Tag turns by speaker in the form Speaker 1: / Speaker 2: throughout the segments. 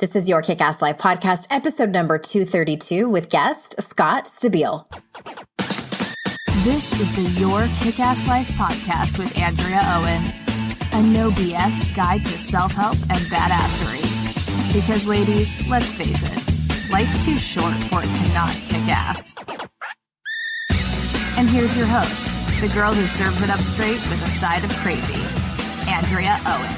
Speaker 1: This is your Kick-Ass Life podcast, episode number 232 with guest Scott Stabile.
Speaker 2: This is the Your Kick-Ass Life podcast with Andrea Owen, a no BS guide to self-help and badassery. Because ladies, let's face it, life's too short for it to not kick ass. And here's your host, the girl who serves it up straight with a side of crazy, Andrea Owen.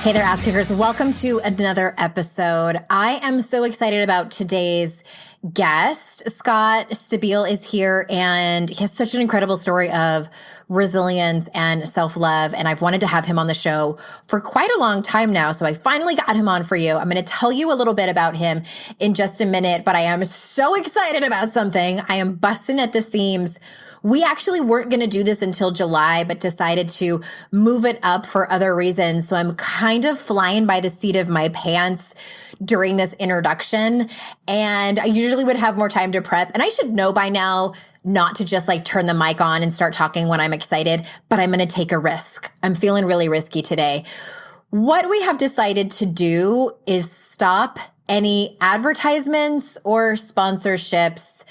Speaker 1: Hey there, ass kickers. Welcome to another episode. I am so excited about today's guest. Scott Stabile is here, and he has such an incredible story of resilience and self-love, and I've wanted to have him on the show for quite a long time now, so I finally got him on for you. I'm going to tell you a little bit about him in just a minute, but I am so excited about something. I am busting at the seams. We actually weren't going to do this until July, but decided to move it up for other reasons. So I'm kind of flying by the seat of my pants during this introduction. And I usually would have more time to prep. And I should know by now not to just like turn the mic on and start talking when I'm excited, but I'm going to take a risk. I'm feeling really risky today. What we have decided to do is stop any advertisements or sponsorships.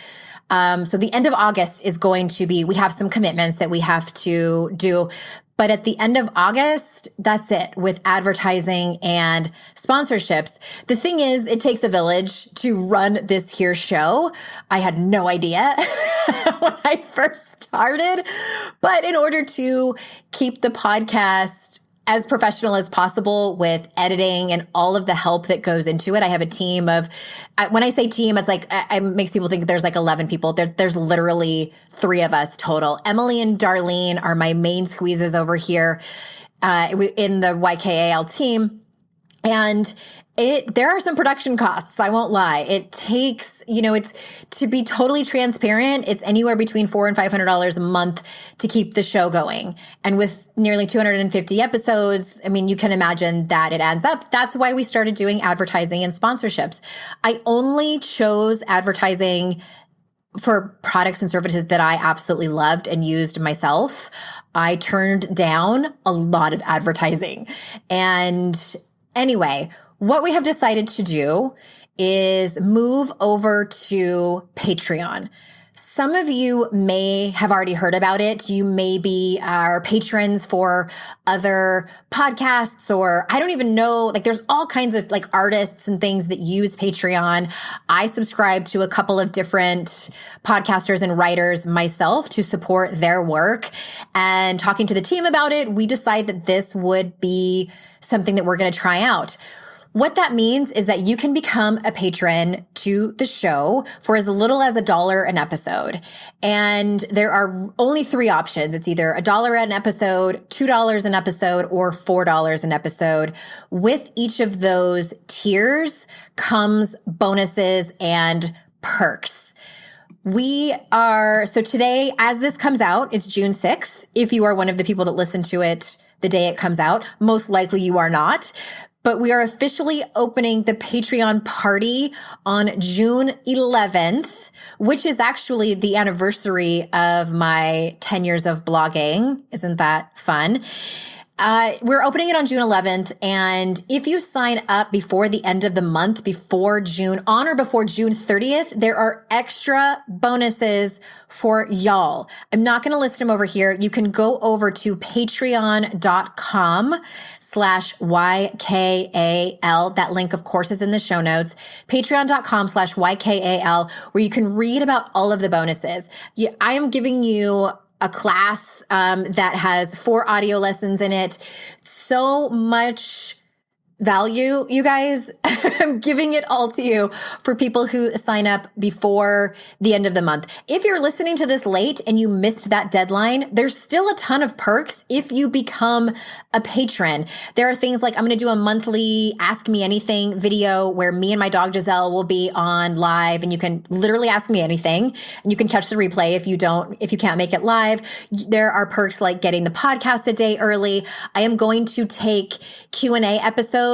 Speaker 1: So the end of August is going to be, we have some commitments that we have to do, but at the end of August, that's it with advertising and sponsorships. The thing is, it takes a village to run this here show. I had no idea when I first started, but in order to keep the podcast as professional as possible with editing and all of the help that goes into it. I have a team of, when I say team, it's like, it makes people think there's like 11 people. There's literally 3 of us total. Emily and Darlene are my main squeezes over here in the YKAL team. And there are some production costs. I won't lie. It takes, it's to be totally transparent. It's anywhere between $400 and $500 a month to keep the show going. And with nearly 250 episodes, I mean, you can imagine that it adds up. That's why we started doing advertising and sponsorships. I only chose advertising for products and services that I absolutely loved and used myself. I turned down a lot of advertising. And anyway, what we have decided to do is move over to Patreon. Some of you may have already heard about it. You maybe are patrons for other podcasts, or I don't even know, like there's all kinds of like artists and things that use Patreon. I subscribe to a couple of different podcasters and writers myself to support their work. And talking to the team about it, we decided that this would be something that we're going to try out. What that means is that you can become a patron to the show for as little as $1 an episode. And there are only 3 options. It's either $1 an episode, $2 an episode, or $4 an episode. With each of those tiers comes bonuses and perks. So today, as this comes out, it's June 6th. If you are one of the people that listen to it the day it comes out, most likely you are not. But we are officially opening the Patreon party on June 11th, which is actually the anniversary of my 10 years of blogging. Isn't that fun? We're opening it on June 11th. And if you sign up before the end of the month, on or before June 30th, there are extra bonuses for y'all. I'm not going to list them over here. You can go over to patreon.com/YKAL. That link, of course, is in the show notes. Patreon.com/YKAL, where you can read about all of the bonuses. I am giving you a class that has 4 audio lessons in it. So much value, you guys. I'm giving it all to you for people who sign up before the end of the month. If you're listening to this late and you missed that deadline, there's still a ton of perks if you become a patron. There are things like I'm going to do a monthly Ask Me Anything video where me and my dog Giselle will be on live, and you can literally ask me anything, and you can catch the replay if you can't make it live. There are perks like getting the podcast a day early. I am going to take Q&A episodes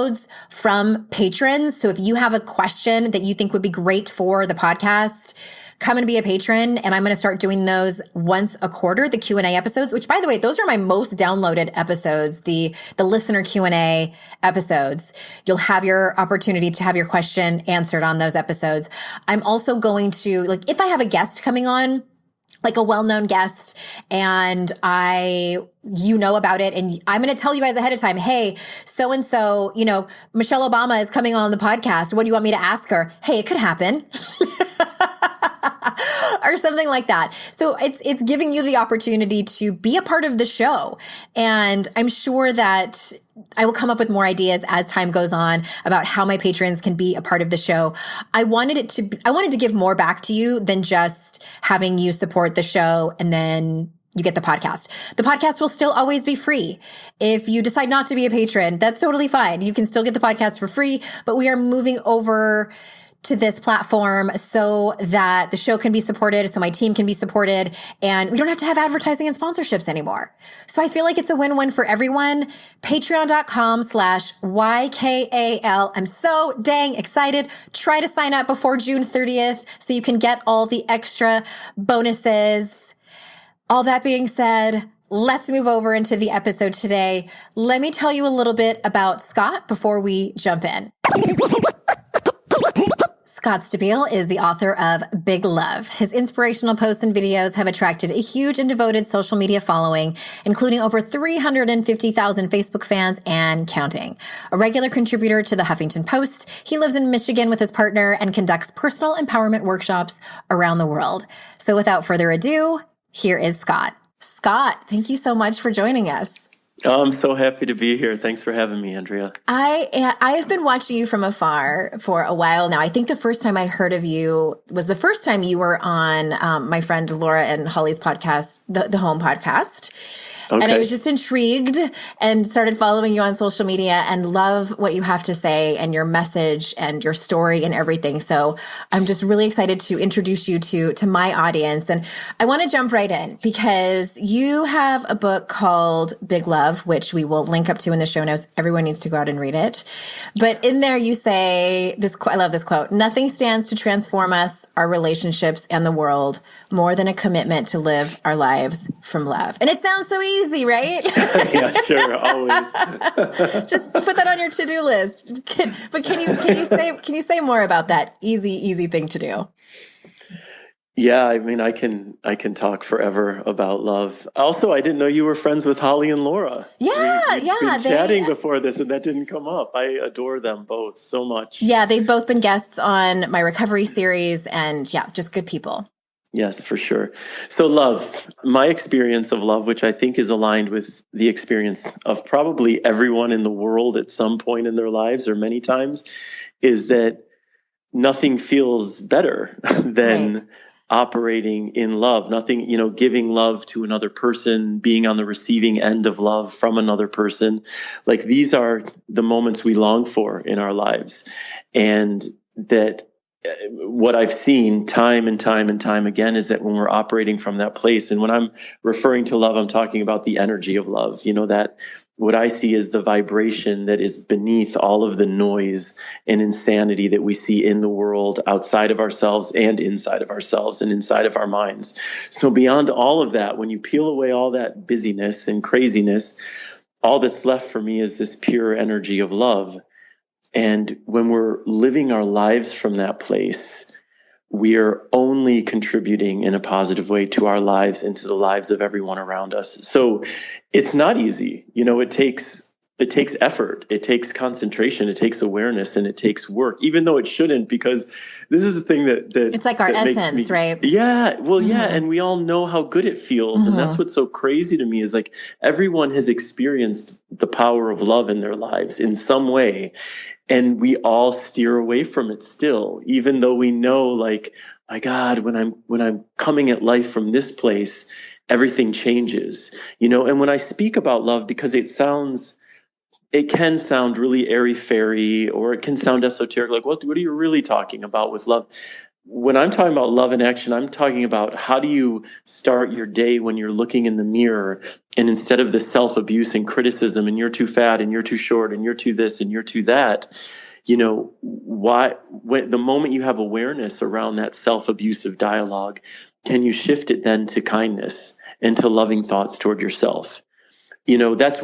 Speaker 1: from patrons. So if you have a question that you think would be great for the podcast, come and be a patron. And I'm going to start doing those once a quarter, the Q&A episodes, which by the way, those are my most downloaded episodes, the listener Q&A episodes. You'll have your opportunity to have your question answered on those episodes. I'm also going to, like, if I have a guest coming on, like a well-known guest, and you know about it, and I'm going to tell you guys ahead of time, hey, so-and-so, Michelle Obama is coming on the podcast. What do you want me to ask her? Hey, it could happen. Or something like that. So it's giving you the opportunity to be a part of the show. And I'm sure that I will come up with more ideas as time goes on about how my patrons can be a part of the show. I wanted to give more back to you than just having you support the show and then you get the podcast. The podcast will still always be free. If you decide not to be a patron, that's totally fine. You can still get the podcast for free, but we are moving over to this platform so that the show can be supported, so my team can be supported, and we don't have to have advertising and sponsorships anymore. So I feel like it's a win-win for everyone. Patreon.com/YKAL. I'm so dang excited. Try to sign up before June 30th so you can get all the extra bonuses. All that being said, let's move over into the episode today. Let me tell you a little bit about Scott before we jump in. Scott Stabile is the author of Big Love. His inspirational posts and videos have attracted a huge and devoted social media following, including over 350,000 Facebook fans and counting. A regular contributor to the Huffington Post, he lives in Michigan with his partner and conducts personal empowerment workshops around the world. So without further ado, here is Scott. Scott, thank you so much for joining us.
Speaker 3: Oh, I'm so happy to be here. Thanks for having me, Andrea.
Speaker 1: I have been watching you from afar for a while now. I think the first time I heard of you was the first time you were on my friend Laura and Holly's podcast, the Home Podcast. Okay. And I was just intrigued and started following you on social media and love what you have to say and your message and your story and everything. So I'm just really excited to introduce you to my audience. And I want to jump right in because you have a book called Big Love, which we will link up to in the show notes. Everyone needs to go out and read it. But in there you say this, I love this quote, "Nothing stands to transform us, our relationships, and the world more than a commitment to live our lives from love." And it sounds so easy, right?
Speaker 3: Yeah, sure, always.
Speaker 1: Just put that on your to-do list. But can you say more about that easy thing to do?
Speaker 3: Yeah, I mean, I can talk forever about love. Also, I didn't know you were friends with Holly and Laura. We've been chatting before this, and that didn't come up. I adore them both so much.
Speaker 1: Yeah, they've both been guests on my recovery series, and yeah, just good people.
Speaker 3: Yes, for sure. So love, my experience of love, which I think is aligned with the experience of probably everyone in the world at some point in their lives or many times, is that nothing feels better than operating in love. Nothing, giving love to another person, being on the receiving end of love from another person. Like these are the moments we long for in our lives. And that what I've seen time and time and time again is that when we're operating from that place, and when I'm referring to love, I'm talking about the energy of love, that what I see is the vibration that is beneath all of the noise and insanity that we see in the world, outside of ourselves and inside of ourselves and inside of our minds. So beyond all of that, when you peel away all that busyness and craziness, all that's left for me is this pure energy of love. And when we're living our lives from that place, we are only contributing in a positive way to our lives and to the lives of everyone around us. So it's not easy. It takes effort. It takes concentration. It takes awareness, and it takes work, even though it shouldn't, because this is the thing that
Speaker 1: it's like our essence, right?
Speaker 3: Yeah. Well, yeah. And we all know how good it feels. And that's what's so crazy to me is like everyone has experienced the power of love in their lives in some way. And we all steer away from it still, even though we know, like, my God, when I'm coming at life from this place, everything changes, and when I speak about love, because it can sound really airy-fairy, or it can sound esoteric, like, what are you really talking about with love? When I'm talking about love in action, I'm talking about how do you start your day when you're looking in the mirror, and instead of the self-abuse and criticism, and you're too fat, and you're too short, and you're too this, and you're too that, when the moment you have awareness around that self-abusive dialogue, can you shift it then to kindness and to loving thoughts toward yourself? That's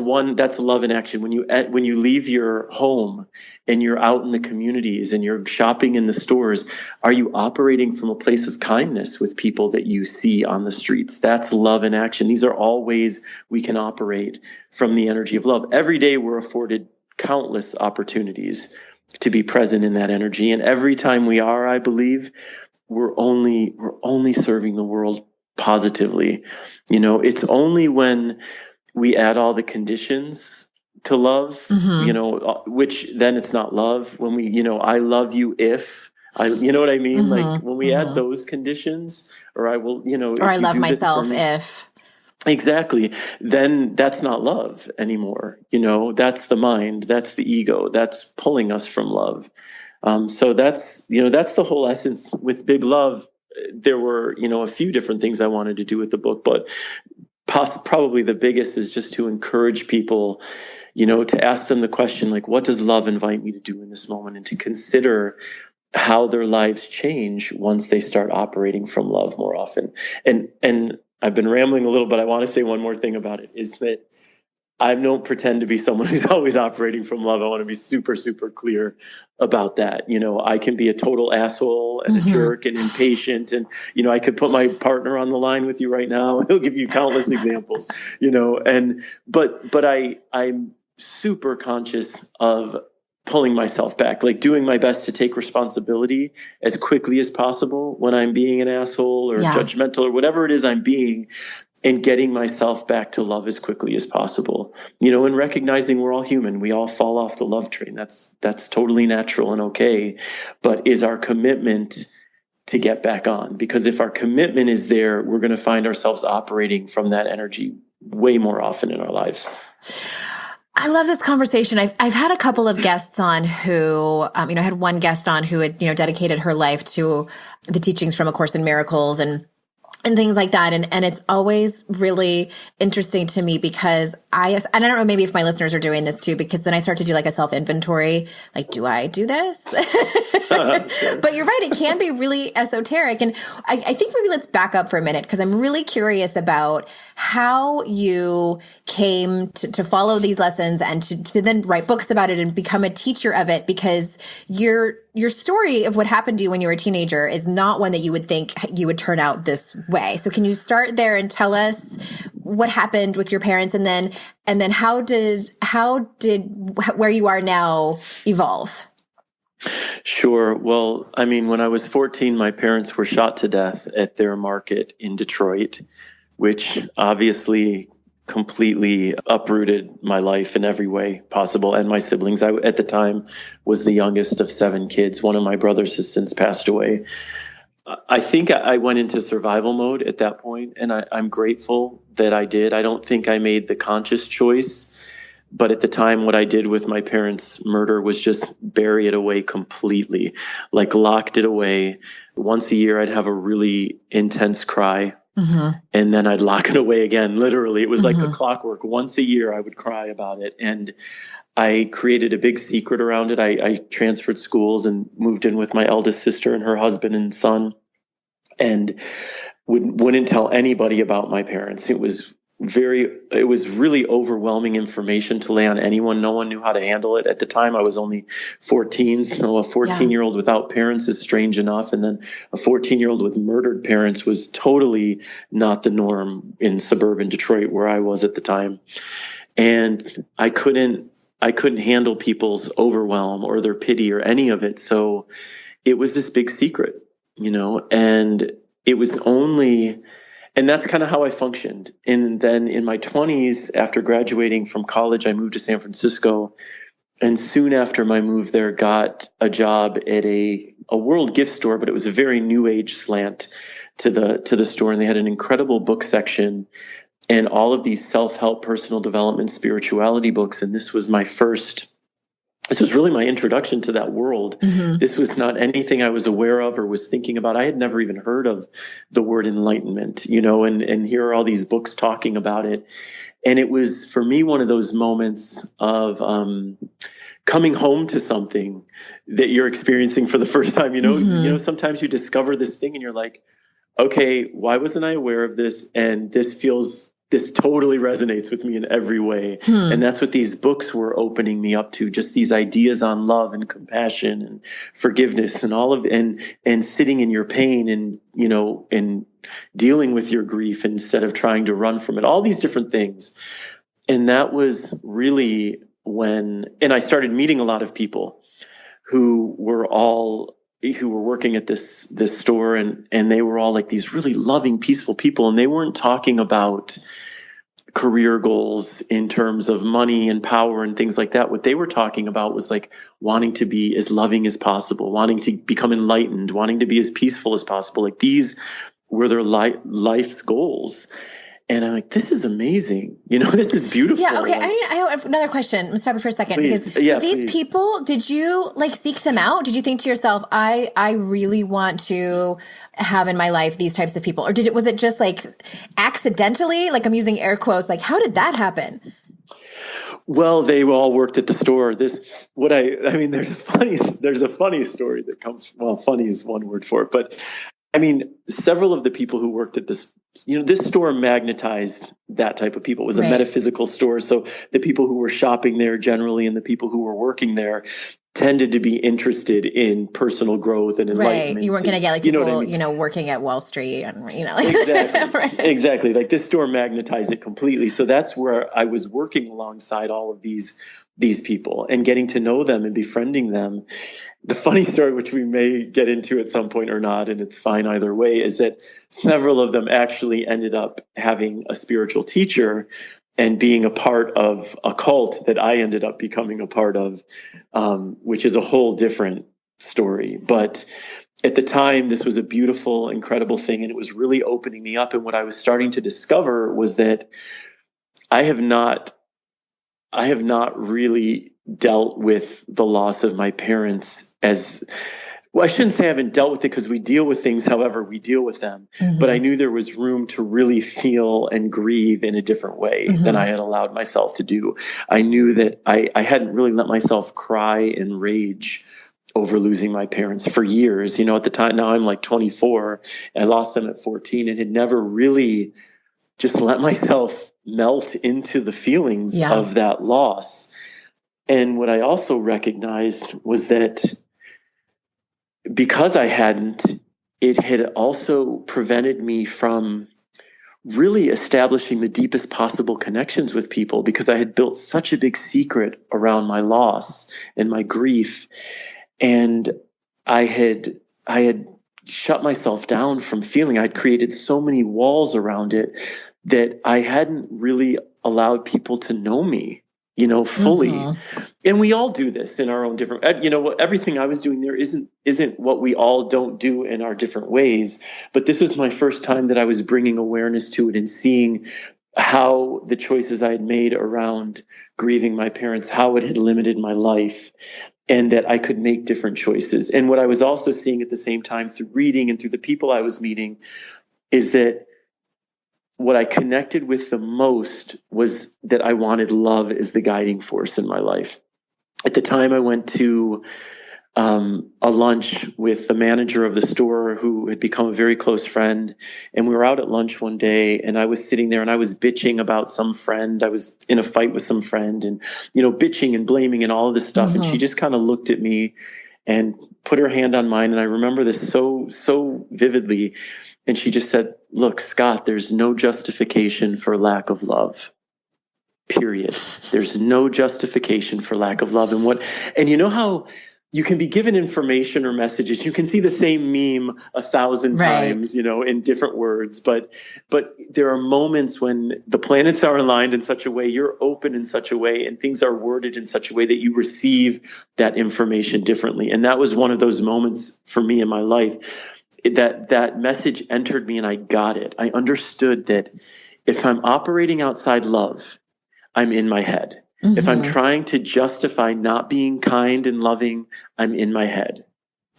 Speaker 3: love in action. When you leave your home and you're out in the communities and you're shopping in the stores, are you operating from a place of kindness with people that you see on the streets? That's love in action. These are all ways we can operate from the energy of love. Every day we're afforded countless opportunities to be present in that energy. And every time we are, I believe, we're only serving the world positively. It's only when we add all the conditions to love, which then it's not love. When we, I love you if you know what I mean? Like when we add those conditions, or I will,
Speaker 1: or I love myself if.
Speaker 3: Exactly. Then that's not love anymore. That's the mind, that's the ego, that's pulling us from love. So that's the whole essence with Big Love. There were, a few different things I wanted to do with the book, but probably the biggest is just to encourage people, to ask them the question, like, what does love invite me to do in this moment? And to consider how their lives change once they start operating from love more often. And I've been rambling a little, but I want to say one more thing about it, is that I don't pretend to be someone who's always operating from love. I want to be super, super clear about that. I can be a total asshole and a jerk and impatient. And, I could put my partner on the line with you right now. He'll give you countless examples, but I'm super conscious of pulling myself back, like doing my best to take responsibility as quickly as possible when I'm being an asshole or judgmental or whatever it is I'm being, and getting myself back to love as quickly as possible, and recognizing we're all human. We all fall off the love train. That's totally natural and okay. But is our commitment to get back on? Because if our commitment is there, we're going to find ourselves operating from that energy way more often in our lives.
Speaker 1: I love this conversation. I've had a couple of guests on who, I had one guest on who had, dedicated her life to the teachings from A Course in Miracles and things like that. And it's always really interesting to me because and I don't know, maybe if my listeners are doing this too, because then I start to do like a self-inventory, like, do I do this? But you're right. It can be really esoteric. And I think maybe let's back up for a minute, because I'm really curious about how you came to follow these lessons and to then write books about it and become a teacher of it, because your story of what happened to you when you were a teenager is not one that you would think you would turn out this way. So can you start there and tell us what happened with your parents, and then how did where you are now evolve?
Speaker 3: Sure. Well, when I was 14, my parents were shot to death at their market in Detroit, which obviously completely uprooted my life in every way possible, and my siblings. I, at the time, was the youngest of 7 kids. One of my brothers has since passed away. I think I went into survival mode at that point, and I'm grateful that I did. I don't think I made the conscious choice, but at the time, what I did with my parents' murder was just bury it away completely, like locked it away. Once a year, I'd have a really intense cry. And then I'd lock it away again. Literally, it was like a clockwork. Once a year, I would cry about it. And I created a big secret around it. I transferred schools and moved in with my eldest sister and her husband and son, and wouldn't tell anybody about my parents. It was really overwhelming information to lay on anyone. No one knew how to handle it. At the time, I was only 14. So a 14-year-old without parents is strange enough. And then a 14-year-old with murdered parents was totally not the norm in suburban Detroit, where I was at the time. And I couldn't handle people's overwhelm or their pity or any of it. So it was this big secret, and it was only... And that's kind of how I functioned. And then in my 20s, after graduating from college, I moved to San Francisco. And soon after my move there, got a job at a world gift store, but it was a very new age slant to the store. And they had an incredible book section and all of these self-help, personal development, spirituality books. And this was really my introduction to that world. This was not anything I was aware of or was thinking about. I had never even heard of the word enlightenment, and here are all these books talking about it. And it was, for me, one of those moments of coming home to something that you're experiencing for the first time. Sometimes you discover this thing and you're like, okay, why wasn't I aware of this? And this totally resonates with me in every way. And that's what these books were opening me up to, just these ideas on love and compassion and forgiveness and all of, and sitting in your pain and, and dealing with your grief instead of trying to run from it, all these different things. And that was really and I started meeting a lot of people who were working at this store, and they were all like these really loving, peaceful people. And they weren't talking about career goals in terms of money and power and things like that. What they were talking about was like wanting to be as loving as possible, wanting to become enlightened, wanting to be as peaceful as possible. Like these were their life's goals. And I'm like, this is amazing. This is beautiful.
Speaker 1: Yeah. Okay. I have another question. I'm going to stop you for a second.
Speaker 3: Please.
Speaker 1: Because these people, did you seek them out? Did you think to yourself, I really want to have in my life these types of people? Or was it just like accidentally, like I'm using air quotes, like how did that happen?
Speaker 3: Well, they all worked at the store. There's a funny story that comes, well, funny is one word for it, but several of the people who worked at this store magnetized that type of people. It was a metaphysical store. So the people who were shopping there generally and the people who were working there tended to be interested in personal growth and enlightenment.
Speaker 1: Right. You weren't going to get like people, working at Wall Street and,
Speaker 3: Exactly.
Speaker 1: Right.
Speaker 3: Exactly. Like this store magnetized it completely. So that's where I was working alongside all of these people and getting to know them and befriending them. The funny story, which we may get into at some point or not, and it's fine either way, is that several of them actually ended up having a spiritual teacher and being a part of a cult that I ended up becoming a part of, which is a whole different story. But at the time, this was a beautiful, incredible thing, and it was really opening me up. And what I was starting to discover was that I have not really dealt with the loss of my parents as well. I shouldn't say I haven't dealt with it, because we deal with things however we deal with them. Mm-hmm. But I knew there was room to really feel and grieve in a different way than I had allowed myself to do. I knew that I hadn't really let myself cry and rage over losing my parents for years. At the time, now I'm like 24, and I lost them at 14, and had never really just let myself melt into the feelings of that loss. And what I also recognized was that because I hadn't, it had also prevented me from really establishing the deepest possible connections with people, because I had built such a big secret around my loss and my grief. And I had shut myself down from feeling. I'd created so many walls around it that I hadn't really allowed people to know me, fully. Mm-hmm. And we all do this in our own different, everything I was doing there isn't what we all don't do in our different ways. But this was my first time that I was bringing awareness to it and seeing how the choices I had made around grieving my parents, how it had limited my life, and that I could make different choices. And what I was also seeing at the same time through reading and through the people I was meeting is that what I connected with the most was that I wanted love as the guiding force in my life. At the time, I went to a lunch with the manager of the store, who had become a very close friend. And we were out at lunch one day, and I was sitting there and I was bitching about some friend. I was in a fight with some friend, and, bitching and blaming and all of this stuff. Mm-hmm. And she just kind of looked at me and put her hand on mine. And I remember this so vividly. And she just said, "Look, Scott, there's no justification for lack of love. Period. There's no justification for lack of love." And you know how you can be given information or messages, you can see the same meme 1,000 times, in different words, but there are moments when the planets are aligned in such a way, you're open in such a way, and things are worded in such a way that you receive that information differently. And that was one of those moments for me in my life. That message entered me and I got it. I understood that if I'm operating outside love, I'm in my head. Mm-hmm. If I'm trying to justify not being kind and loving, I'm in my head.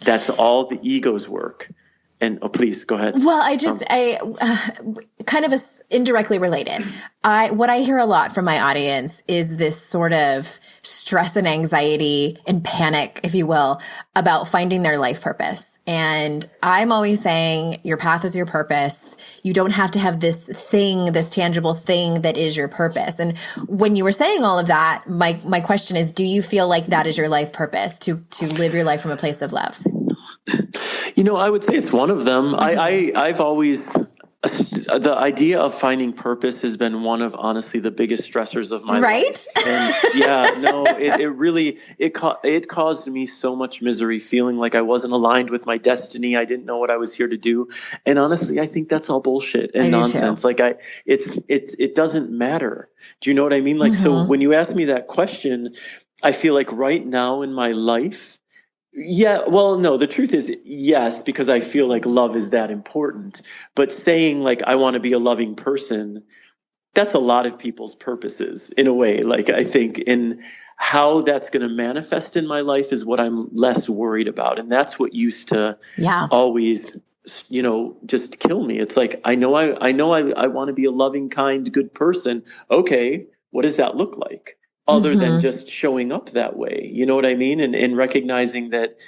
Speaker 3: That's all the ego's work. And please go ahead.
Speaker 1: Well, kind of indirectly related. What I hear a lot from my audience is this sort of stress and anxiety and panic, if you will, about finding their life purpose. And I'm always saying your path is your purpose. You don't have to have this thing, this tangible thing that is your purpose. And when you were saying all of that, my question is, do you feel like that is your life purpose, to live your life from a place of love?
Speaker 3: I would say it's one of them. I've always, the idea of finding purpose has been one of, honestly, the biggest stressors of my life. And it caused me so much misery, feeling like I wasn't aligned with my destiny. I didn't know what I was here to do. And honestly, I think that's all bullshit and nonsense. Like it doesn't matter. Do you know what I mean? Like, so when you ask me that question, I feel like right now in my life, the truth is yes, because I feel like love is that important. But saying like, I want to be a loving person, that's a lot of people's purposes in a way. Like, I think in how that's going to manifest in my life is what I'm less worried about. And that's what used to always, just kill me. It's like, I know I want to be a loving, kind, good person. Okay. What does that look like? Other than just showing up that way. You know what I mean? And recognizing that,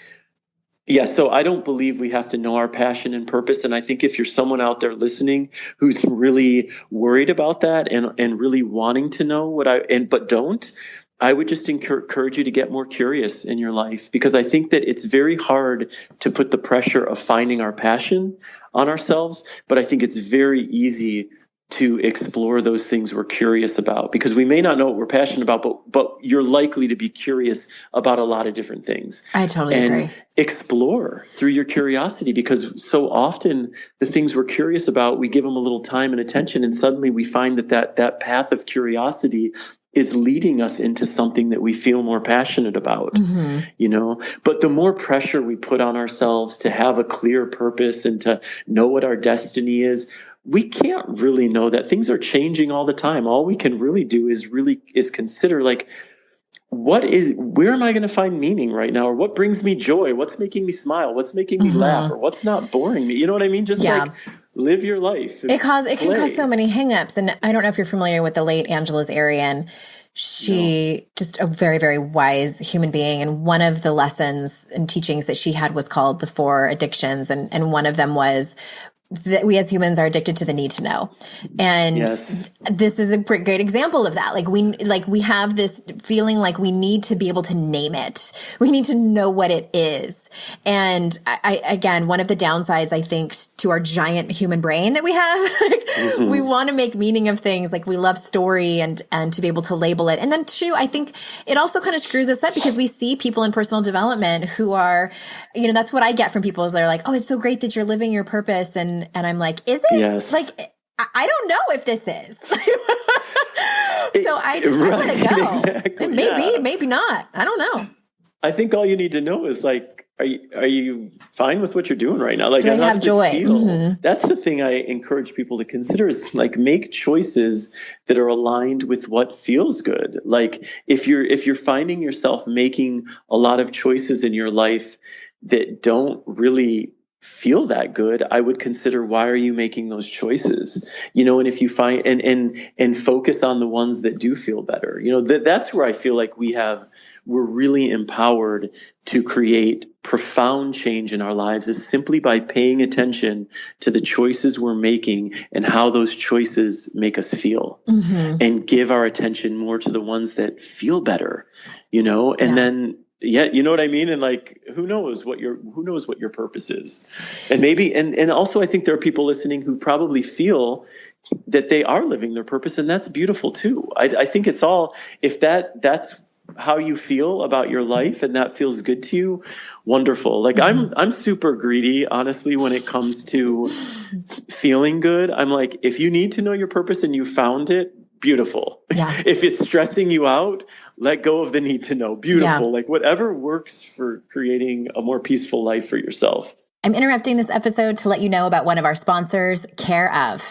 Speaker 3: so I don't believe we have to know our passion and purpose. And I think if you're someone out there listening who's really worried about that and really wanting to know but don't, I would just encourage you to get more curious in your life, because I think that it's very hard to put the pressure of finding our passion on ourselves. But I think it's very easy to explore those things we're curious about, because we may not know what we're passionate about, but you're likely to be curious about a lot of different things.
Speaker 1: I totally agree.
Speaker 3: Explore through your curiosity, because so often the things we're curious about, we give them a little time and attention, and suddenly we find that path of curiosity is leading us into something that we feel more passionate about, but the more pressure we put on ourselves to have a clear purpose and to know what our destiny is, we can't really know that. Things are changing all the time. All we can really do is consider, like, where am I going to find meaning right now? Or what brings me joy? What's making me smile? What's making me laugh? Or what's not boring me? You know what I mean? Just like live your life.
Speaker 1: It can cause so many hangups. And I don't know if you're familiar with the late Angela Arian. She just a very, very wise human being. And one of the lessons and teachings that she had was called the 4 addictions. And one of them was that we as humans are addicted to the need to know. And this is a great example of that. We have this feeling like we need to be able to name it. We need to know what it is. And again, one of the downsides, I think, to our giant human brain that we have, we want to make meaning of things. Like, we love story and to be able to label it. And then 2, I think it also kind of screws us up, because we see people in personal development who are, that's what I get from people, is they're like, oh, it's so great that you're living your purpose. And I'm like, is it?
Speaker 3: Yes.
Speaker 1: Like, I don't know if this is. So I let it go.
Speaker 3: Exactly,
Speaker 1: It may be, maybe not. I don't know.
Speaker 3: I think all you need to know is, like, are you fine with what you're doing right now? Like,
Speaker 1: do I have joy?
Speaker 3: That's the thing I encourage people to consider, is like, make choices that are aligned with what feels good. Like, if you're finding yourself making a lot of choices in your life that don't really feel that good, I would consider, why are you making those choices? And if you find and focus on the ones that do feel better. That's where I feel like we're really empowered to create profound change in our lives, is simply by paying attention to the choices we're making and how those choices make us feel, and give our attention more to the ones that feel better, then you know what I mean? And like, who knows what your purpose is? And maybe, and also I think there are people listening who probably feel that they are living their purpose, and that's beautiful too. I think it's all, if that's how you feel about your life and that feels good to you, wonderful. Like, I'm super greedy, honestly, when it comes to feeling good. I'm like, if you need to know your purpose and you found it, beautiful. If it's stressing you out, let go of the need to know. Beautiful. Like, whatever works for creating a more peaceful life for yourself.
Speaker 1: I'm interrupting this episode to let you know about one of our sponsors, Care of.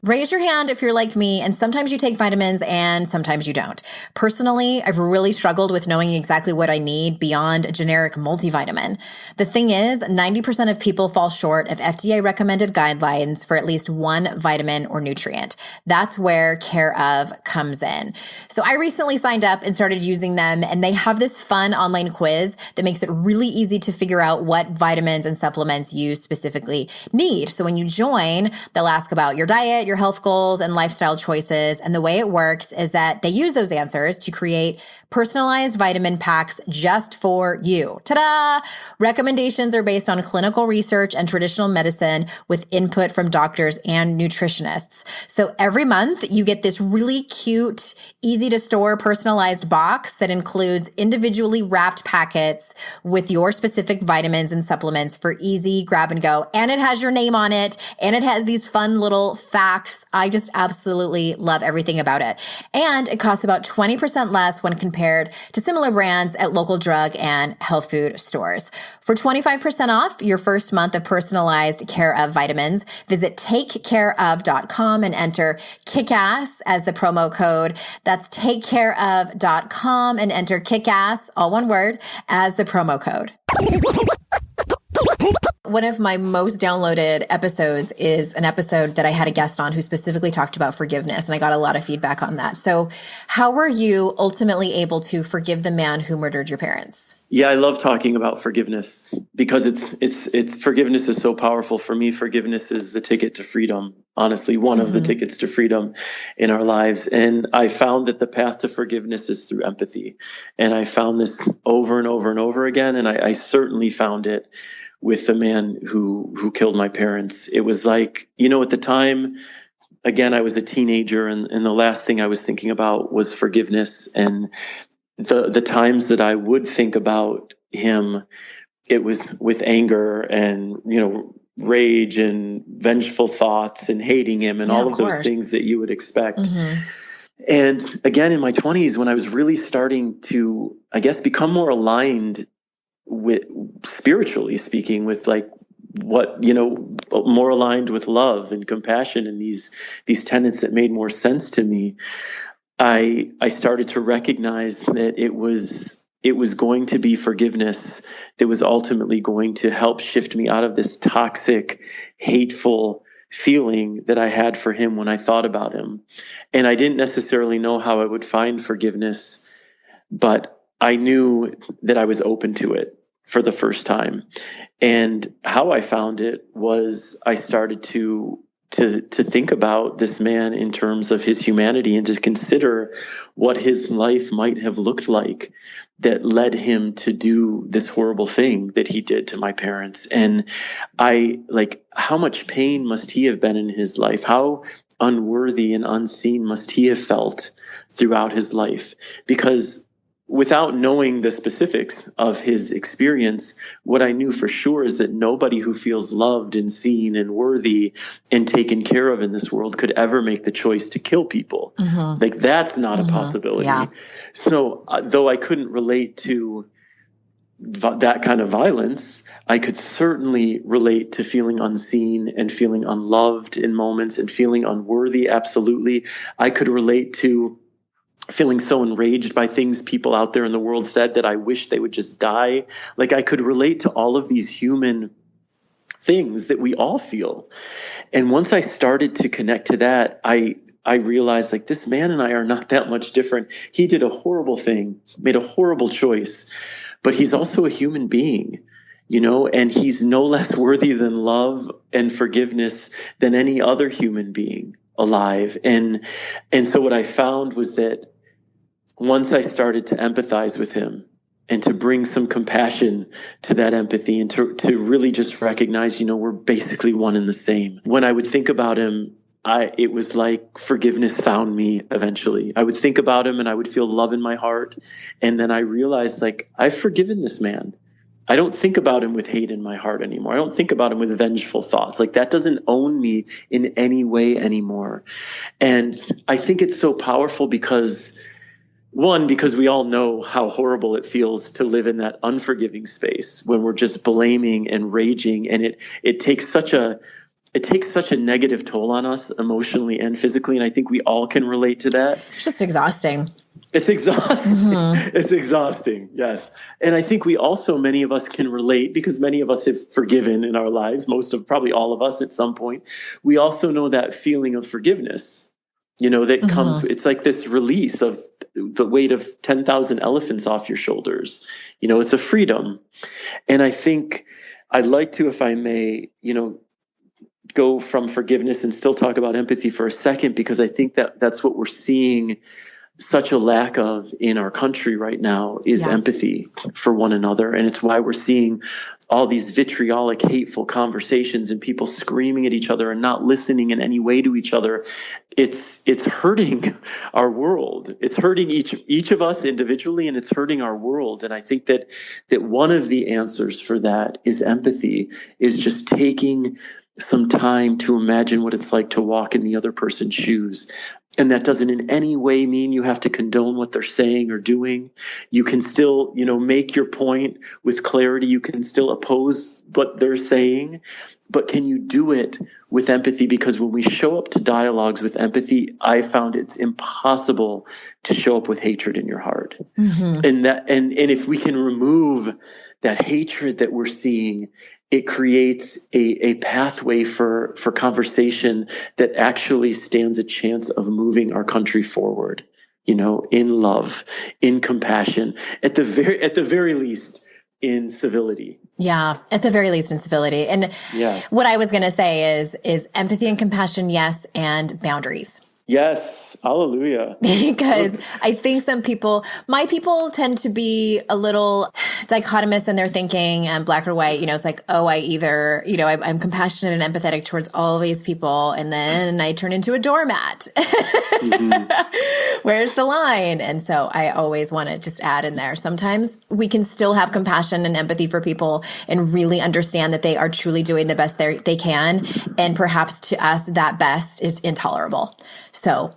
Speaker 1: Raise your hand if you're like me, and sometimes you take vitamins and sometimes you don't. Personally, I've really struggled with knowing exactly what I need beyond a generic multivitamin. The thing is, 90% of people fall short of FDA recommended guidelines for at least one vitamin or nutrient. That's where Care of comes in. So I recently signed up and started using them, and they have this fun online quiz that makes it really easy to figure out what vitamins and supplements you specifically need. So when you join, they'll ask about your diet, your health goals, and lifestyle choices. And the way it works is that they use those answers to create personalized vitamin packs just for you. Ta-da! Recommendations are based on clinical research and traditional medicine with input from doctors and nutritionists. So every month you get this really cute, easy to store personalized box that includes individually wrapped packets with your specific vitamins and supplements for easy grab and go. And it has your name on it. And it has these fun little facts. I just absolutely love everything about it. And it costs about 20% less when compared to similar brands at local drug and health food stores. For 25% off your first month of personalized Care of vitamins, visit takecareof.com and enter KICKASS as the promo code. That's takecareof.com and enter KICKASS, all one word, as the promo code. One of my most downloaded episodes is an episode that I had a guest on who specifically talked about forgiveness, and I got a lot of feedback on that. So how were you ultimately able to forgive the man who murdered your parents?
Speaker 3: Yeah, I love talking about forgiveness because it's forgiveness is so powerful. For me, forgiveness is the ticket to freedom. Honestly, one of the tickets to freedom in our lives. And I found that the path to forgiveness is through empathy. And I found this over and over and over again. And I certainly found it with the man who killed my parents. It was like, at the time, again, I was a teenager, and the last thing I was thinking about was forgiveness. And the times that I would think about him, it was with anger and, rage and vengeful thoughts and hating him and all of those things that you would expect. And again, in my 20s, when I was really starting to, I guess, become more aligned with, spiritually speaking, with like what, more aligned with love and compassion and these tenets that made more sense to me, I started to recognize that it was going to be forgiveness that was ultimately going to help shift me out of this toxic, hateful feeling that I had for him when I thought about him. And I didn't necessarily know how I would find forgiveness, but I knew that I was open to it for the first time. And how I found it was I started to think about this man in terms of his humanity and to consider what his life might have looked like that led him to do this horrible thing that he did to my parents. And how much pain must he have been in his life? How unworthy and unseen must he have felt throughout his life? Because without knowing the specifics of his experience, what I knew for sure is that nobody who feels loved and seen and worthy and taken care of in this world could ever make the choice to kill people. Like, that's not a possibility. Yeah. So though I couldn't relate to that kind of violence, I could certainly relate to feeling unseen and feeling unloved in moments and feeling unworthy. Absolutely. I could relate to feeling so enraged by things people out there in the world said that I wish they would just die. Like, I could relate to all of these human things that we all feel. And once I started to connect to that, I realized, like, this man and I are not that much different. He did a horrible thing, made a horrible choice, but he's also a human being, and he's no less worthy than love and forgiveness than any other human being alive. And so what I found was that once I started to empathize with him and to bring some compassion to that empathy and to really just recognize, we're basically one and the same. When I would think about him, it was like forgiveness found me eventually. I would think about him and I would feel love in my heart. And then I realized, like, I've forgiven this man. I don't think about him with hate in my heart anymore. I don't think about him with vengeful thoughts. Like, that doesn't own me in any way anymore. And I think it's so powerful because we all know how horrible it feels to live in that unforgiving space when we're just blaming and raging. And it takes such a it takes such a negative toll on us emotionally and physically. And I think we all can relate to that.
Speaker 1: It's just exhausting.
Speaker 3: It's exhausting. It's exhausting. Yes. And I think we also, many of us can relate because many of us have forgiven in our lives, probably all of us at some point. We also know that feeling of forgiveness, that comes, it's like this release of the weight of 10,000 elephants off your shoulders. It's a freedom. And I think I'd like to, if I may, go from forgiveness and still talk about empathy for a second, because I think that's what we're seeing such a lack of in our country right now is empathy for one another. And it's why we're seeing all these vitriolic, hateful conversations and people screaming at each other and not listening in any way to each other. It's hurting our world. It's hurting each of us individually, and it's hurting our world. And I think that one of the answers for that is empathy, is just taking some time to imagine what it's like to walk in the other person's shoes. And that doesn't in any way mean you have to condone what they're saying or doing. You can still, make your point with clarity. You can still oppose what they're saying, but can you do it with empathy? Because when we show up to dialogues with empathy, I found it's impossible to show up with hatred in your heart. And if we can remove that hatred that we're seeing, it creates a pathway for conversation that actually stands a chance of moving our country forward, in love, in compassion, at the very least, in civility.
Speaker 1: Yeah, at the very least in civility. And what I was going to say is empathy and compassion, yes, and boundaries.
Speaker 3: Yes. Hallelujah.
Speaker 1: Because I think my people tend to be a little dichotomous in their thinking, and black or white. It's like, oh, I either, I'm compassionate and empathetic towards all of these people, and then I turn into a doormat. Where's the line? And so I always want to just add in there, sometimes we can still have compassion and empathy for people and really understand that they are truly doing the best they can. And perhaps to us, that best is intolerable. So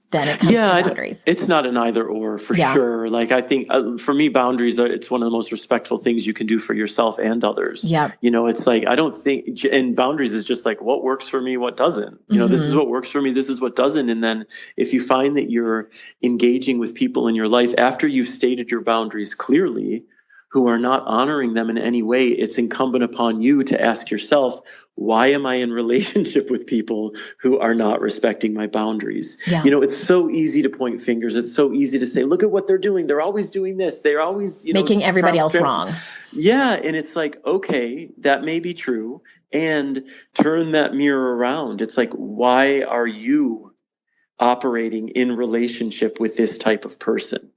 Speaker 1: then it comes to boundaries.
Speaker 3: It's not an either or for sure. Like, I think for me, boundaries it's one of the most respectful things you can do for yourself and others. Yeah. It's like, I don't think, and boundaries is just like, what works for me, what doesn't, this is what works for me, this is what doesn't. And then if you find that you're engaging with people in your life after you've stated your boundaries clearly, who are not honoring them in any way, it's incumbent upon you to ask yourself, why am I in relationship with people who are not respecting my boundaries? Yeah. It's so easy to point fingers. It's so easy to say, look at what they're doing. They're always doing this. They're always,
Speaker 1: making everybody else wrong.
Speaker 3: Yeah. And it's like, okay, that may be true. And turn that mirror around. It's like, why are you operating in relationship with this type of person?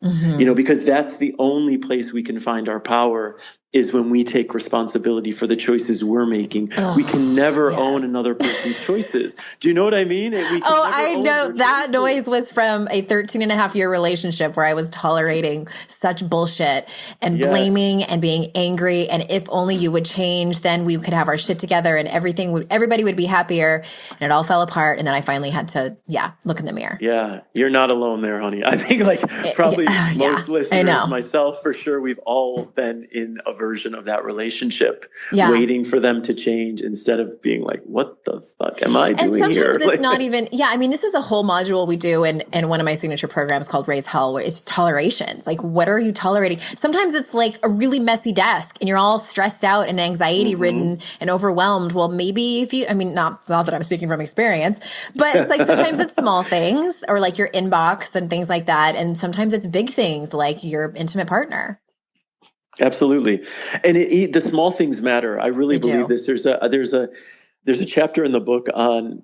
Speaker 3: Because that's the only place we can find our power, is when we take responsibility for the choices we're making. We can never own another person's choices. Do you know what I mean?
Speaker 1: I know that noise was from a 13-and-a-half-year relationship where I was tolerating such bullshit and blaming and being angry. And if only you would change, then we could have our shit together and everybody would be happier. And it all fell apart. And then I finally had to, look in the mirror.
Speaker 3: Yeah. You're not alone there, honey. I think probably most listeners, myself for sure, we've all been in a version of that relationship, waiting for them to change instead of being like, what the fuck am I doing here?
Speaker 1: And sometimes it's not even, this is a whole module we do in one of my signature programs called Raise Hell, where it's tolerations. Like, what are you tolerating? Sometimes it's like a really messy desk and you're all stressed out and anxiety ridden and overwhelmed. Well, maybe if you, not that I'm speaking from experience, but it's like sometimes it's small things or like your inbox and things like that. And sometimes it's big things like your intimate partner.
Speaker 3: Absolutely. And the small things matter. I really believe this. There's a chapter in the book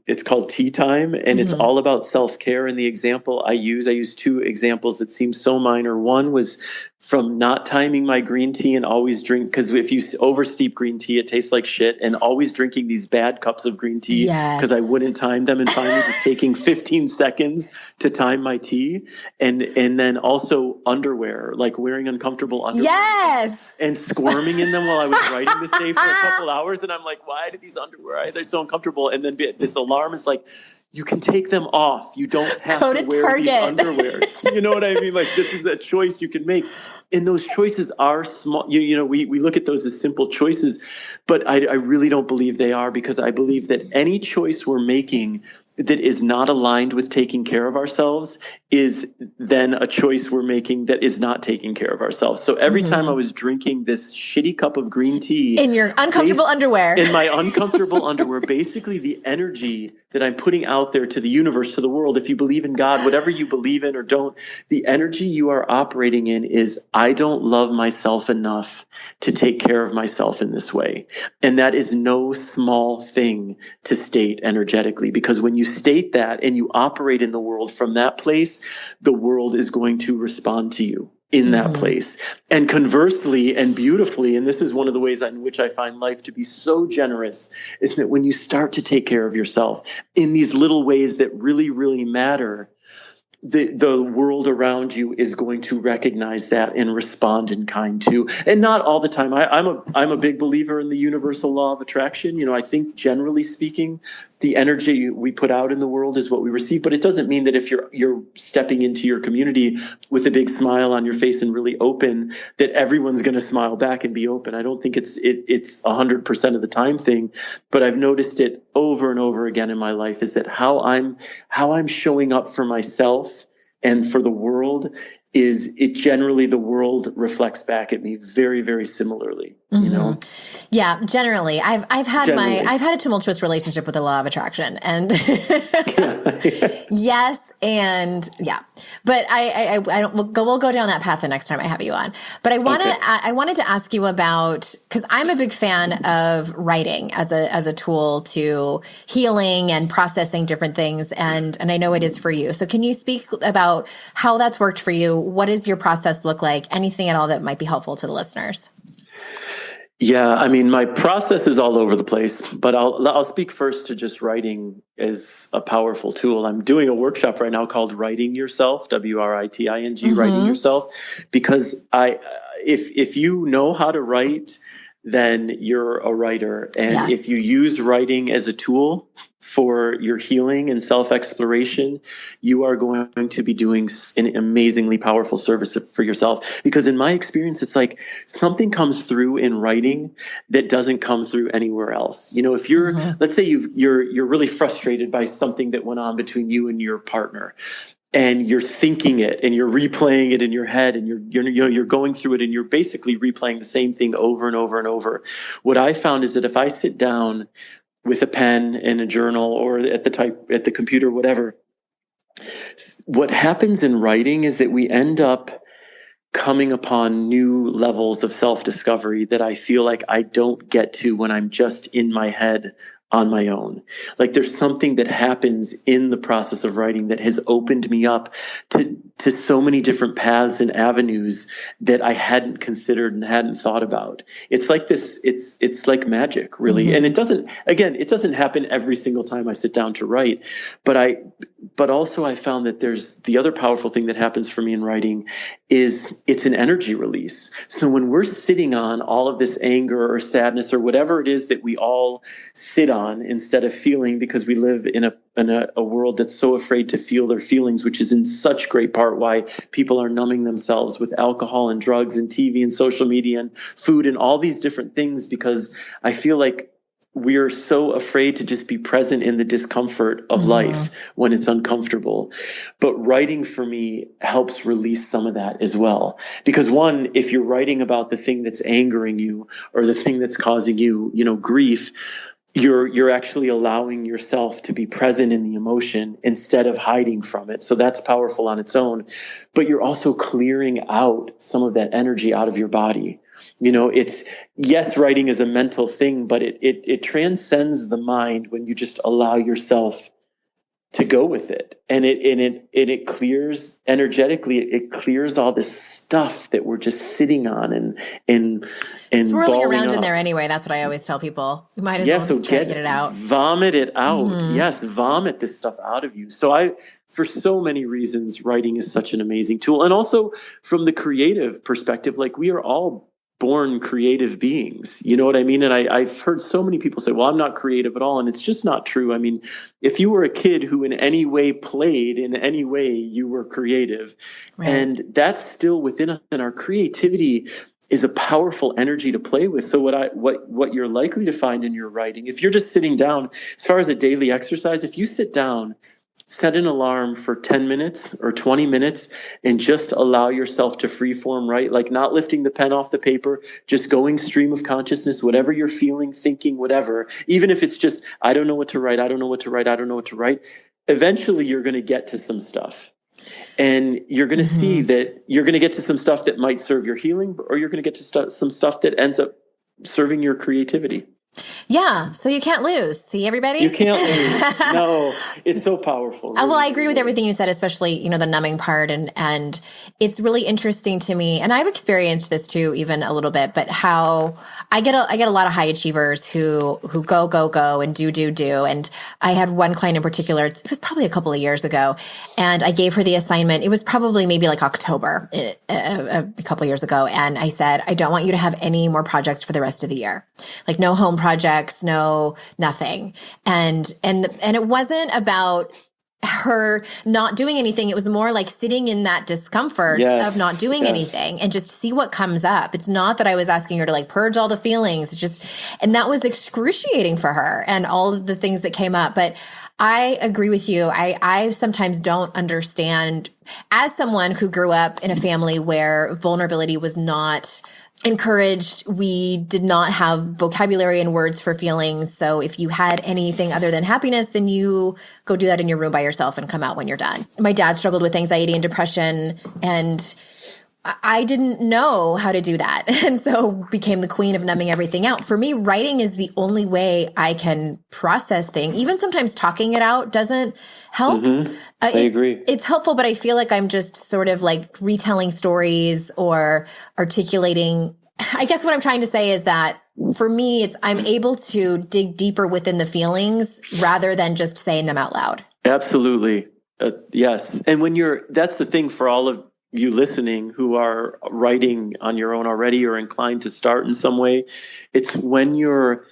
Speaker 3: it's called Tea Time, and it's all about self-care. And the example I use two examples that seem so minor. One was from not timing my green tea and always drink, because if you oversteep green tea, it tastes like shit, and always drinking these bad cups of green tea because I wouldn't time them, and finally just taking 15 seconds to time my tea. And then also underwear, like wearing uncomfortable underwear and squirming in them while I was writing this day for a couple hours. And I'm like, why do these underwear, they're so uncomfortable? And then this alarm is like, you can take them off. You don't have
Speaker 1: Go
Speaker 3: to
Speaker 1: to
Speaker 3: wear
Speaker 1: Target.
Speaker 3: these underwear. You know what I mean? Like, this is a choice you can make. And those choices are small. We look at those as simple choices, but I really don't believe they are, because I believe that any choice we're making that is not aligned with taking care of ourselves is then a choice we're making that is not taking care of ourselves. So every time I was drinking this shitty cup of green tea
Speaker 1: in your uncomfortable underwear,
Speaker 3: in my uncomfortable underwear, basically the energy that I'm putting out there to the universe, to the world, if you believe in God, whatever you believe in or don't, the energy you are operating in is, I don't love myself enough to take care of myself in this way. And that is no small thing to state energetically, because when you state that and you operate in the world from that place, the world is going to respond to you in that place. And conversely and beautifully, and this is one of the ways in which I find life to be so generous, is that when you start to take care of yourself in these little ways that really, really matter, the world around you is going to recognize that and respond in kind too. And not all the time. I'm a big believer in the universal law of attraction. I think generally speaking, the energy we put out in the world is what we receive. But it doesn't mean that if you're stepping into your community with a big smile on your face and really open, that everyone's going to smile back and be open. I don't think it's 100% of the time thing, but I've noticed it over and over again in my life, is that how I'm showing up for myself and for the world is it generally, the world reflects back at me very, very similarly.
Speaker 1: Yeah, generally. I've had a tumultuous relationship with the law of attraction, and yes, and yeah. But we'll go down that path the next time I have you on. But I wanted to ask you about, because I'm a big fan of writing as a tool to healing and processing different things, and I know it is for you. So can you speak about how that's worked for you? What does your process look like? Anything at all that might be helpful to the listeners?
Speaker 3: Yeah, I mean, my process is all over the place, but I'll speak first to just writing as a powerful tool. I'm doing a workshop right now called Writing Yourself, WRITING, Writing Yourself, because if you know how to write, then you're a writer. And if you use writing as a tool for your healing and self-exploration, you are going to be doing an amazingly powerful service for yourself. Because in my experience, it's like something comes through in writing that doesn't come through anywhere else. If you're, let's say you're really frustrated by something that went on between you and your partner, and you're thinking it and you're replaying it in your head, and you're going through it, and you're basically replaying the same thing over and over and over. What I found is that if I sit down with a pen and a journal, or at the computer, whatever, what happens in writing is that we end up coming upon new levels of self-discovery that I feel like I don't get to when I'm just in my head on my own. Like, there's something that happens in the process of writing that has opened me up to so many different paths and avenues that I hadn't considered and hadn't thought about. It's like this, it's like magic, really. And it doesn't happen every single time I sit down to write, but also I found that there's the other powerful thing that happens for me in writing is it's an energy release. So when we're sitting on all of this anger or sadness or whatever it is that we all sit on instead of feeling, because we live in a world that's so afraid to feel their feelings, which is in such great part why people are numbing themselves with alcohol and drugs and TV and social media and food and all these different things, because I feel like we're so afraid to just be present in the discomfort of life when it's uncomfortable. But writing for me helps release some of that as well. Because one, if you're writing about the thing that's angering you or the thing that's causing you, grief, you're actually allowing yourself to be present in the emotion instead of hiding from it. So that's powerful on its own. But you're also clearing out some of that energy out of your body. Writing is a mental thing, but it transcends the mind when you just allow yourself to go with it. And it clears energetically, it clears all this stuff that we're just sitting on and
Speaker 1: swirling around in there anyway. That's what I always tell people. You might as well try to get it out.
Speaker 3: Vomit it out. Yes, vomit this stuff out of you. So for so many reasons, writing is such an amazing tool. And also from the creative perspective, like we are all born creative beings. You know what I mean? And I've heard so many people say, well, I'm not creative at all. And it's just not true. I mean, if you were a kid who in any way played, in any way, you were creative.
Speaker 1: Right.
Speaker 3: And that's still within us. And our creativity is a powerful energy to play with. So what you're likely to find in your writing, if you're just sitting down, as far as a daily exercise, if you sit down, set an alarm for 10 minutes or 20 minutes and just allow yourself to freeform write, like not lifting the pen off the paper, just going stream of consciousness, whatever you're feeling, thinking, whatever, even if it's just, I don't know what to write, I don't know what to write, I don't know what to write. Eventually you're going to get to some stuff. And you're going to see that you're going to get to some stuff that might serve your healing, or you're going to get to some stuff that ends up serving your creativity.
Speaker 1: Yeah. So you can't lose. See, everybody?
Speaker 3: You can't lose. No, it's so powerful. Really.
Speaker 1: Well, I agree with everything you said, especially, the numbing part. And it's really interesting to me. And I've experienced this too, even a little bit, but how I get a lot of high achievers who go and do. And I had one client in particular, it was probably a couple of years ago, and I gave her the assignment. It was probably maybe like October, a couple of years ago. And I said, I don't want you to have any more projects for the rest of the year. Like no home projects, no nothing. And it wasn't about her not doing anything. It was more like sitting in that discomfort of not doing anything and just see what comes up. It's not that I was asking her to like purge all the feelings. It's just, and that was excruciating for her and all of the things that came up. But I agree with you. I sometimes don't understand, as someone who grew up in a family where vulnerability was not encouraged. We did not have vocabulary and words for feelings. So if you had anything other than happiness, then you go do that in your room by yourself and come out when you're done. My dad struggled with anxiety and depression, and I didn't know how to do that. And so became the queen of numbing everything out. For me, writing is the only way I can process things. Even sometimes talking it out doesn't help.
Speaker 3: I agree.
Speaker 1: It's helpful, but I feel like I'm just sort of like retelling stories or articulating. I guess what I'm trying to say is that for me, I'm able to dig deeper within the feelings rather than just saying them out loud.
Speaker 3: Absolutely. Yes. And that's the thing for all of you listening who are writing on your own already or inclined to start in some way, it's when you're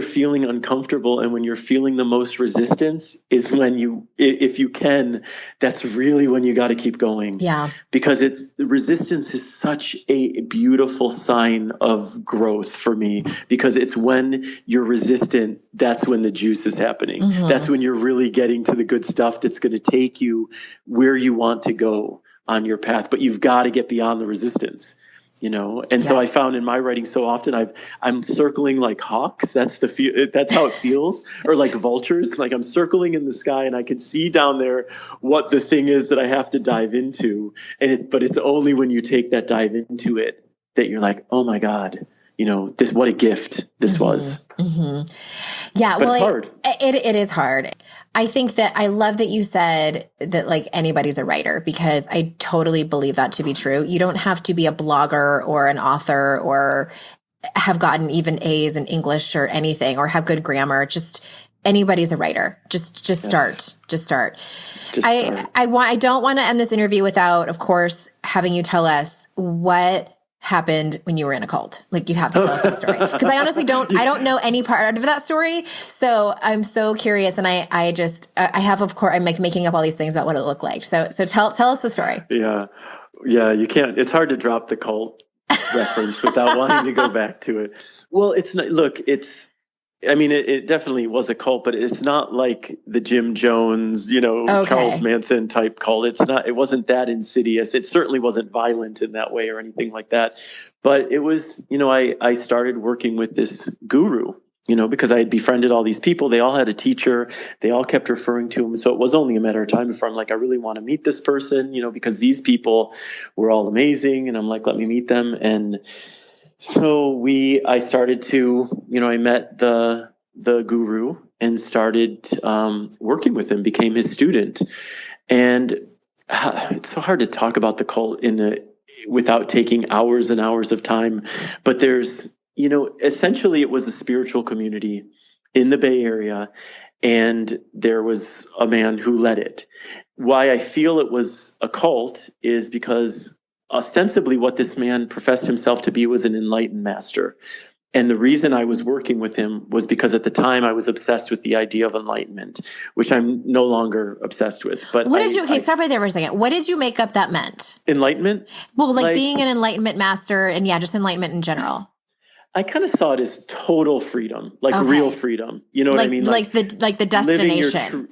Speaker 3: feeling uncomfortable and when you're feeling the most resistance is when if you can, that's really when you got to keep going.
Speaker 1: Yeah.
Speaker 3: Because resistance is such a beautiful sign of growth for me, because it's when you're resistant, that's when the juice is happening. That's when you're really getting to the good stuff that's going to take you where you want to go on your path, but you've got to get beyond the resistance, And so I found in my writing so often I'm circling like hawks. That's how it feels, or like vultures. Like I'm circling in the sky and I can see down there what the thing is that I have to dive into. But it's only when you take that dive into it that you're like, oh my God, what a gift this was.
Speaker 1: Yeah.
Speaker 3: But it's hard.
Speaker 1: It is hard. I think that I love that you said that like anybody's a writer, because I totally believe that to be true. You don't have to be a blogger or an author or have gotten even A's in English or anything or have good grammar. Just anybody's a writer. Just start. Just start. I don't want to end this interview without, of course, having you tell us what happened when you were in a cult. Like you have to tell us that story. Because I honestly I don't know any part of that story. So I'm so curious. And I have, of course, I'm like making up all these things about what it looked like. So tell us the story.
Speaker 3: Yeah. Yeah. You can't, it's hard to drop the cult reference without wanting to go back to it. Well, it definitely was a cult, but it's not like the Jim Jones, Charles Manson type cult. It wasn't that insidious. It certainly wasn't violent in that way or anything like that. But it was, I started working with this guru, because I had befriended all these people. They all had a teacher. They all kept referring to him. So it was only a matter of time before I'm like, I really want to meet this person, because these people were all amazing. And I'm like, let me meet them. And so I started to, I met the guru and started working with him, became his student. And it's so hard to talk about the cult without taking hours and hours of time. But there's, essentially it was a spiritual community in the Bay Area, and there was a man who led it. Why I feel it was a cult is because ostensibly what this man professed himself to be was an enlightened master. And the reason I was working with him was because at the time I was obsessed with the idea of enlightenment, which I'm no longer obsessed with. But
Speaker 1: stop right there for a second. What did you make up that meant?
Speaker 3: Enlightenment?
Speaker 1: Well, like being an enlightenment master and just enlightenment in general.
Speaker 3: I kind of saw it as total freedom, like real freedom. You know what I mean?
Speaker 1: Like the destination.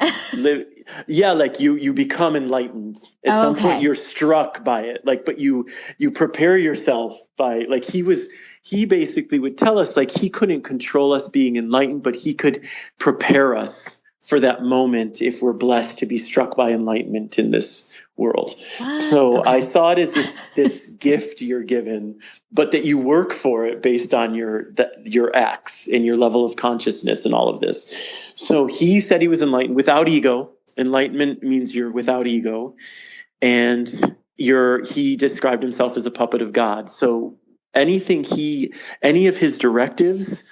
Speaker 3: Like you become enlightened. At some point you're struck by it. Like, but you prepare yourself by, like, he basically would tell us, like, he couldn't control us being enlightened, but he could prepare us for that moment if we're blessed to be struck by enlightenment in this world. What? So I saw it as this gift you're given, but that you work for it based on your acts and your level of consciousness and all of this. So he said he was enlightened without ego. Enlightenment means you're without ego. And he described himself as a puppet of God. So any of his directives,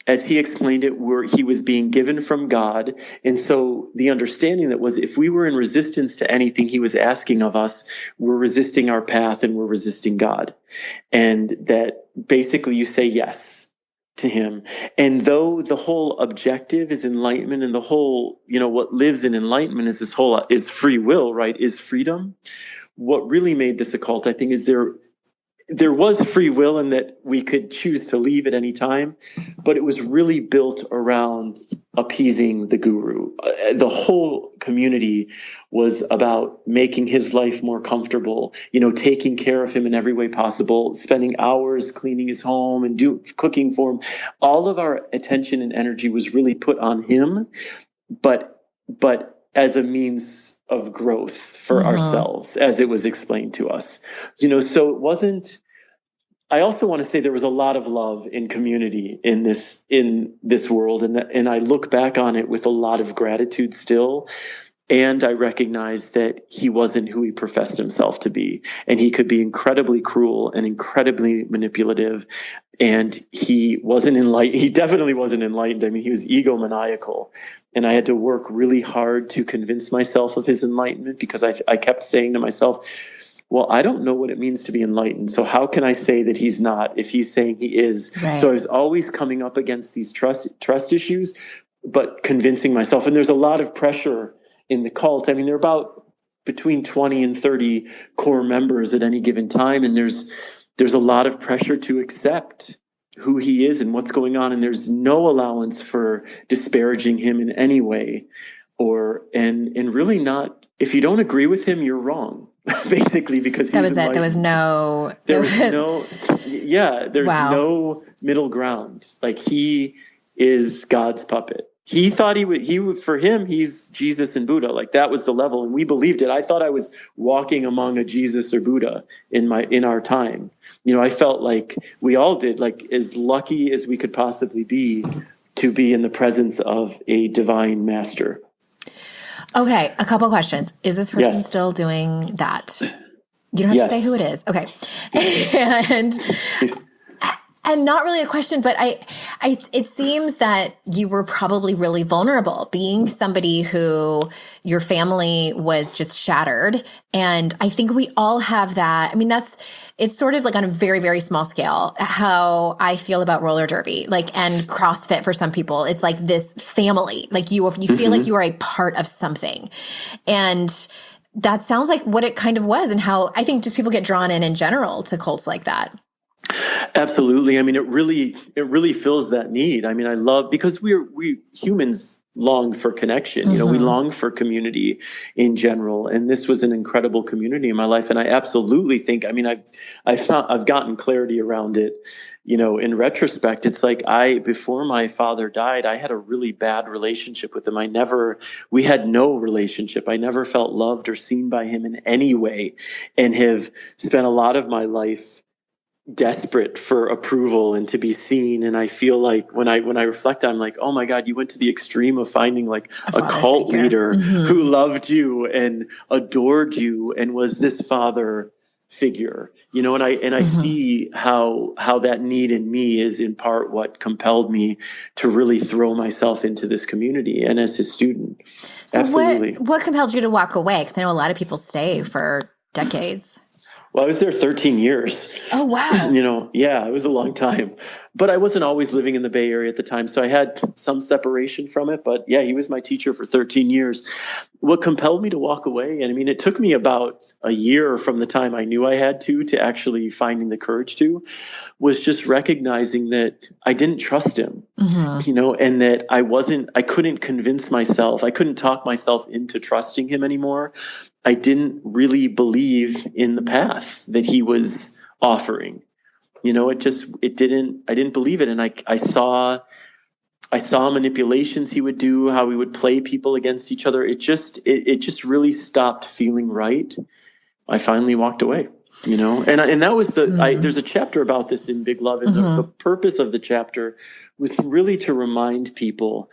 Speaker 3: as he explained it, he was being given from God. And so the understanding that was, if we were in resistance to anything he was asking of us, we're resisting our path and we're resisting God. And that basically you say yes to him. And though the whole objective is enlightenment, and the whole, what lives in enlightenment is free will, right? Is freedom. What really made this a cult, I think, is there was free will in that we could choose to leave at any time, but it was really built around appeasing the guru. The whole community was about making his life more comfortable, taking care of him in every way possible, spending hours cleaning his home and cooking for him. All of our attention and energy was really put on him, but as a means of growth for ourselves, as it was explained to us. So it wasn't, I also want to say there was a lot of love in community in this world. And I look back on it with a lot of gratitude still. And I recognize that he wasn't who he professed himself to be. And he could be incredibly cruel and incredibly manipulative. And he wasn't enlightened. He definitely wasn't enlightened. I mean, he was egomaniacal. And I had to work really hard to convince myself of his enlightenment, because I kept saying to myself, well, I don't know what it means to be enlightened. So how can I say that he's not if he's saying he is? Right. So I was always coming up against these trust issues, but convincing myself. And there's a lot of pressure in the cult. I mean, there are about between 20 and 30 core members at any given time. And there's a lot of pressure to accept who he is and what's going on. And there's no allowance for disparaging him in any way, and really not, if you don't agree with him, you're wrong. Basically, because
Speaker 1: there's no
Speaker 3: middle ground. Like, he is God's puppet. He thought for him, he's Jesus and Buddha. Like, that was the level. And we believed it. I thought I was walking among a Jesus or Buddha in our time. I felt like we all did, like, as lucky as we could possibly be to be in the presence of a divine master.
Speaker 1: Okay, a couple questions. Is this person still doing that? You don't have to say who it is. Okay. And not really a question, but it seems that you were probably really vulnerable, being somebody who your family was just shattered. And I think we all have that. I mean, it's sort of like on a very, very small scale, how I feel about roller derby, and CrossFit for some people. It's like this family, like you feel like you are a part of something. And that sounds like what it kind of was, and how I think just people get drawn in general to cults like that.
Speaker 3: Absolutely. I mean, it really fills that need. I mean, I love, because we humans long for connection. We long for community in general. And this was an incredible community in my life. And I absolutely think, I mean, I've gotten clarity around it. In retrospect, it's like before my father died, I had a really bad relationship with him. We had no relationship. I never felt loved or seen by him in any way, and have spent a lot of my life desperate for approval and to be seen. And I feel like when I reflect, I'm like, oh my God, you went to the extreme of finding like a cult leader who loved you and adored you and was this father figure, and I see how that need in me is in part what compelled me to really throw myself into this community and as his student.
Speaker 1: So
Speaker 3: Absolutely.
Speaker 1: What compelled you to walk away? Because I know a lot of people stay for decades.
Speaker 3: Well, I was there 13 years.
Speaker 1: Oh, wow.
Speaker 3: Yeah, it was a long time. But I wasn't always living in the Bay Area at the time, so I had some separation from it. But yeah, he was my teacher for 13 years. What compelled me to walk away, and I mean, it took me about a year from the time I knew I had to actually finding the courage to, was just recognizing that I didn't trust him, and that I couldn't convince myself, I couldn't talk myself into trusting him anymore. I didn't really believe in the path that he was offering. I didn't believe it. And I saw manipulations he would do, how he would play people against each other. It just really stopped feeling right. I finally walked away, and that was there's a chapter about this in Big Love. And the purpose of the chapter was really to remind people,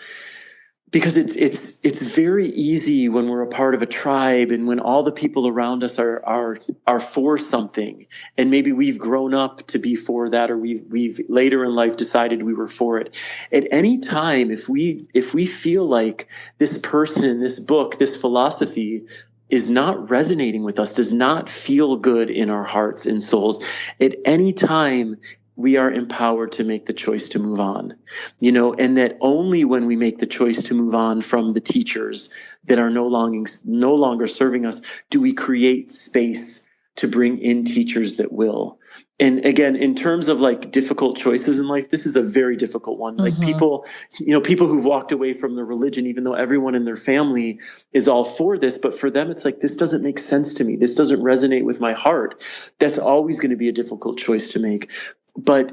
Speaker 3: because it's very easy when we're a part of a tribe and when all the people around us are for something, and maybe we've grown up to be for that, or we've later in life decided we were for it. At any time, if we feel like this person, this book, this philosophy is not resonating with us, does not feel good in our hearts and souls, at any time we are empowered to make the choice to move on, and that only when we make the choice to move on from the teachers that are no longer serving us, do we create space to bring in teachers that will. And again, in terms of like difficult choices in life, this is a very difficult one. Like people who've walked away from the religion, even though everyone in their family is all for this, but for them, it's like, this doesn't make sense to me. This doesn't resonate with my heart. That's always going to be a difficult choice to make. But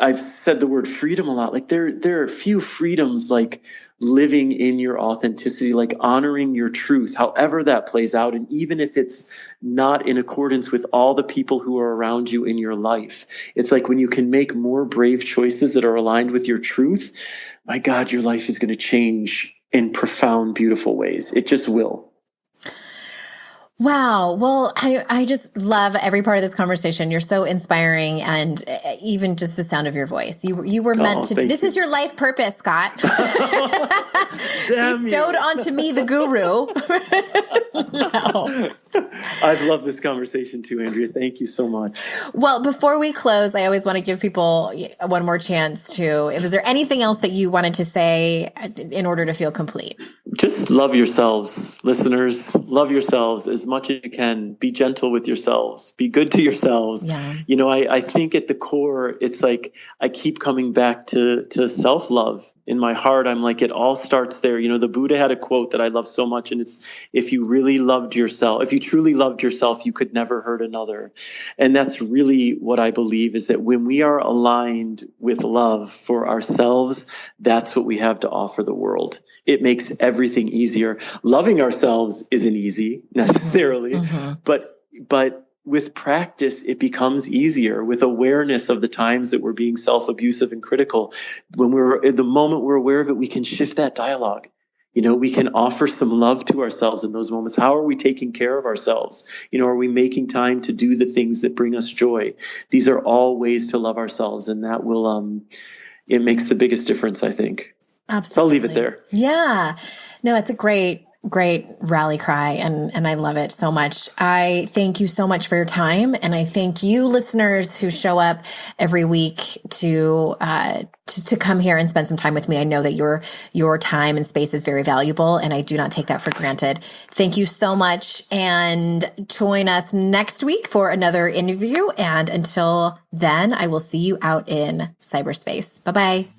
Speaker 3: I've said the word freedom a lot. Like there are few freedoms like living in your authenticity, like honoring your truth, however that plays out. And even if it's not in accordance with all the people who are around you in your life, it's like when you can make more brave choices that are aligned with your truth, my God, your life is going to change in profound, beautiful ways. It just will.
Speaker 1: Wow. Well, I just love every part of this conversation. You're so inspiring, and even just the sound of your voice. You were meant to. This is your life purpose, Scott. Bestowed onto me, the guru. No.
Speaker 3: I've loved this conversation too, Andrea. Thank you so much.
Speaker 1: Well, before we close, I always want to give people one more chance to. Was there anything else that you wanted to say in order to feel complete?
Speaker 3: Just love yourselves, listeners. Love yourselves as much as you can. Be gentle with yourselves. Be good to yourselves.
Speaker 1: Yeah.
Speaker 3: I think at the core, it's like I keep coming back to self-love. In my heart, I'm like, it all starts there. The Buddha had a quote that I love so much, and it's, if you truly loved yourself, you could never hurt another. And that's really what I believe, is that when we are aligned with love for ourselves, that's what we have to offer the world. It makes everything easier. Loving ourselves isn't easy necessarily, but with practice, it becomes easier. With awareness of the times that we're being self-abusive and critical, when the moment we're aware of it, we can shift that dialogue. We can offer some love to ourselves in those moments. How are we taking care of ourselves? Are we making time to do the things that bring us joy? These are all ways to love ourselves, and that will, it makes the biggest difference, I think.
Speaker 1: Absolutely.
Speaker 3: So I'll leave it there.
Speaker 1: Yeah. No, it's a great rally cry, and I love it so much. I thank you so much for your time, and I thank you, listeners, who show up every week to come here and spend some time with me. I know that your time and space is very valuable, and I do not take that for granted. Thank you so much, and join us next week for another interview. And until then, I will see you out in cyberspace. Bye-bye.